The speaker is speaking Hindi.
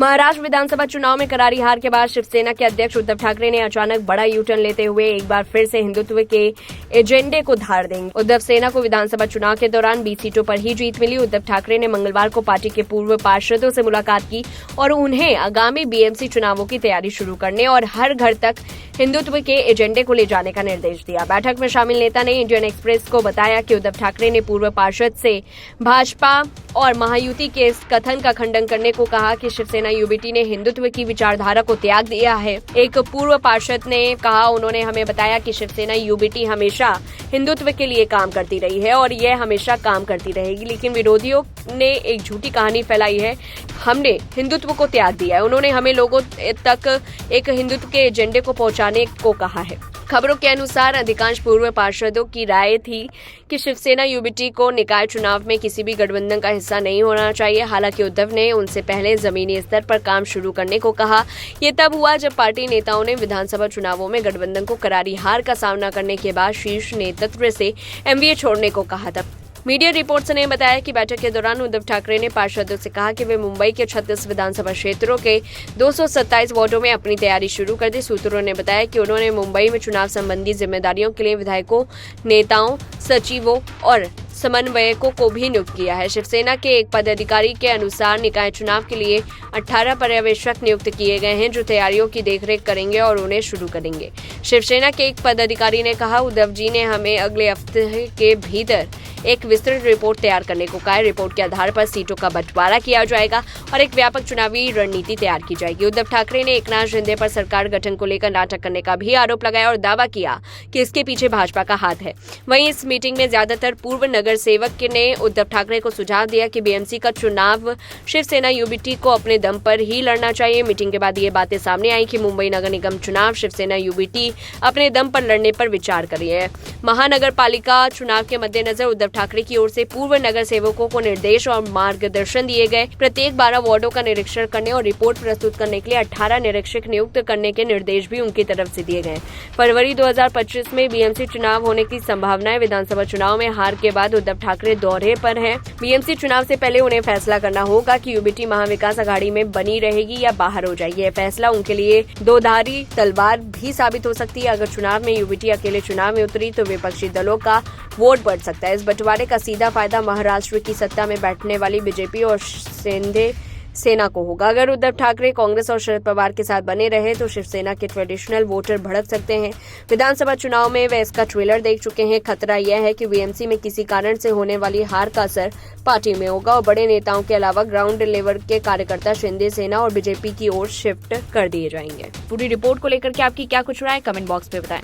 महाराष्ट्र विधानसभा चुनाव में करारी हार के बाद शिवसेना के अध्यक्ष उद्धव ठाकरे ने अचानक बड़ा यू टर्न लेते हुए एक बार फिर से हिंदुत्व के एजेंडे को धार देंगे। उद्धव सेना को विधानसभा चुनाव के दौरान 20 सीटों पर ही जीत मिली। उद्धव ठाकरे ने मंगलवार को पार्टी के पूर्व पार्षदों से मुलाकात की और उन्हें आगामी बीएमसी चुनावों की तैयारी शुरू करने और हर घर तक हिंदुत्व के एजेंडे को ले जाने का निर्देश दिया। बैठक में शामिल नेता ने इंडियन एक्सप्रेस को बताया कि उद्धव ठाकरे ने पूर्व पार्षद से भाजपा और महायुति के इस कथन का खंडन करने को कहा कि शिवसेना यूबीटी ने हिंदुत्व की विचारधारा को त्याग दिया है। एक पूर्व पार्षद ने कहा, उन्होंने हमें बताया कि शिवसेना यूबीटी हमेशा हिंदुत्व के लिए काम करती रही है और यह हमेशा काम करती रहेगी, लेकिन विरोधियों ने एक झूठी कहानी फैलाई है। हमने हिंदुत्व को त्याग दिया है। उन्होंने हमें लोगों तक एक हिंदुत्व के एजेंडे को पहुंचाने को कहा है। खबरों के अनुसार अधिकांश पूर्व पार्षदों की राय थी कि शिवसेना यूबीटी को निकाय चुनाव में किसी भी गठबंधन का हिस्सा नहीं होना चाहिए। हालांकि उद्धव ने उनसे पहले जमीनी स्तर पर काम शुरू करने को कहा। ये तब हुआ जब पार्टी नेताओं ने विधानसभा चुनावों में गठबंधन को करारी हार का सामना करने के बाद शीर्ष नेतृत्व से एमवीए छोड़ने को कहा था। मीडिया रिपोर्ट्स ने बताया कि बैठक के दौरान उद्धव ठाकरे ने पार्षदों से कहा कि वे मुंबई के 36 विधानसभा क्षेत्रों के 227 वार्डों में अपनी तैयारी शुरू कर दी। सूत्रों ने बताया कि उन्होंने मुंबई में चुनाव संबंधी जिम्मेदारियों के लिए विधायकों, नेताओं, सचिवों और समन्वयकों को भी नियुक्त किया है। शिवसेना के एक पदाधिकारी के अनुसार निकाय चुनाव के लिए 18 पर्यवेक्षक नियुक्त किए गए हैं जो तैयारियों की देखरेख करेंगे और उन्हें शुरू करेंगे। शिवसेना के एक पदाधिकारी ने कहा, उद्धव जी ने हमें अगले हफ्ते के भीतर एक विस्तृत रिपोर्ट तैयार करने को कहा है। रिपोर्ट के आधार पर सीटों का बंटवारा किया जाएगा और एक व्यापक चुनावी रणनीति तैयार की जाएगी। उद्धव ठाकरे ने एकनाथ शिंदे पर सरकार गठन को लेकर नाटक करने का भी आरोप लगाया और दावा किया कि इसके पीछे भाजपा का हाथ है। वहीं इस मीटिंग में ज्यादातर पूर्व नगर सेवक ने उद्धव ठाकरे को सुझाव दिया कि बीएमसी का चुनाव शिवसेना यूबीटी को अपने दम पर ही लड़ना चाहिए। मीटिंग के बाद ये बातें सामने आई कि मुंबई नगर निगम चुनाव शिवसेना यूबीटी अपने दम पर लड़ने पर विचार कर रही है। महानगर पालिका चुनाव के मद्देनजर उद्धव ठाकरे की ओर से पूर्व नगर सेवकों को निर्देश और मार्गदर्शन दिए गए। प्रत्येक 12 वार्डों का निरीक्षण करने और रिपोर्ट प्रस्तुत करने के लिए 18 निरीक्षक नियुक्त करने के निर्देश भी उनकी तरफ से दिए गए। फरवरी 2025 में बीएमसी चुनाव होने की संभावनाएं। विधानसभा चुनाव में हार के बाद उद्धव ठाकरे दौरे पर हैं। बीएमसी चुनाव से पहले उन्हें फैसला करना होगा कि यूबीटी महाविकास अघाड़ी में बनी रहेगी या बाहर हो जाएगी। यह फैसला उनके लिए दोधारी तलवार भी साबित हो सकती है। अगर चुनाव में यूबीटी अकेले चुनाव में उतरी तो विपक्षी दलों का वोट बढ़ सकता है। इस बंटवारे का सीधा फायदा महाराष्ट्र की सत्ता में बैठने वाली बीजेपी और शिंदे सेना को होगा। अगर उद्धव ठाकरे कांग्रेस और शरद पवार के साथ बने रहे तो शिवसेना के ट्रेडिशनल वोटर भड़क सकते हैं। विधानसभा चुनाव में वे इसका ट्रेलर देख चुके हैं। खतरा यह है कि बीएमसी में किसी कारण से होने वाली हार का असर पार्टी में होगा और बड़े नेताओं के अलावा ग्राउंड लेवल के कार्यकर्ता शिंदे सेना और बीजेपी की ओर शिफ्ट कर दिए जाएंगे। पूरी रिपोर्ट को लेकर के आपकी क्या कुछ राय, कमेंट बॉक्स में बताएं।